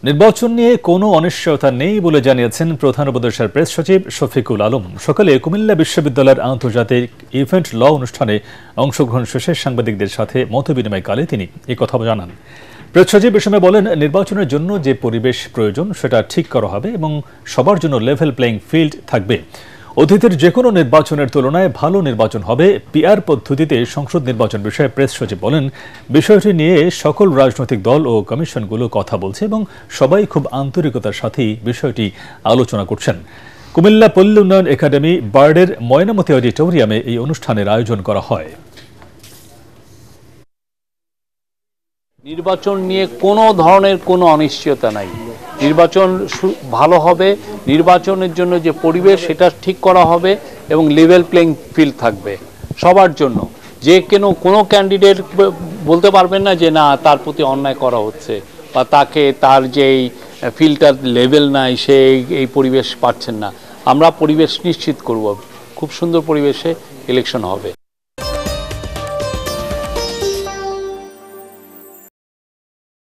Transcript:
নির্বাচন নিয়ে কোনো অনিশ্চয়তা নেই বলে জানিয়েছেন প্রধান উপদেষ্টার প্রেস সচিব শফিকুল আলম। সকালে কুমিল্লা বিশ্ববিদ্যালয়ের আন্তর্জাতিক ইভেন্ট ল অনুষ্ঠানে অংশগ্রহণ শেষে সাংবাদিকদের সাথে মতবিনিময়কালে তিনি একথা জানান। প্রেস সচিব এ সময় বলেন, নির্বাচনের জন্য যে পরিবেশ প্রয়োজন সেটা ঠিক করা হবে এবং সবার জন্য লেভেল প্লেইং ফিল্ড থাকবে। অতীতের যে কোনো নির্বাচনের তুলনায় ভালো নির্বাচন হবে। পিআর পদ্ধতিতে সংসদ নির্বাচন বিষয়ে প্রেস সচিব বলেন, বিষয়টি নিয়ে সকল রাজনৈতিক দল ও কমিশনগুলো কথা বলছে এবং সবাই খুব আন্তরিকতার সাথেই বিষয়টি আলোচনা করছেন। কুমিল্লা পল্লী উন্নয়ন একাডেমি বার্ডের ময়নামতি অডিটোরিয়ামে এই অনুষ্ঠানের আয়োজন করা হয়। নির্বাচন নিয়ে কোনো ধরনের কোনো অনিশ্চয়তা নাই। নির্বাচন ভালো হবে, নির্বাচনের জন্য যে পরিবেশ সেটা ঠিক করা হবে এবং লেভেল প্লেইং ফিল্ড থাকবে সবার জন্য। যে কোনো ক্যান্ডিডেট বলতে পারবেন না যে না তার প্রতি অন্যায় করা হচ্ছে বা তার যেই ফিল্ডটার লেভেল নাই, সে এই পরিবেশ পাচ্ছেন না। আমরা পরিবেশ নিশ্চিত করব, খুব সুন্দর পরিবেশে ইলেকশন হবে।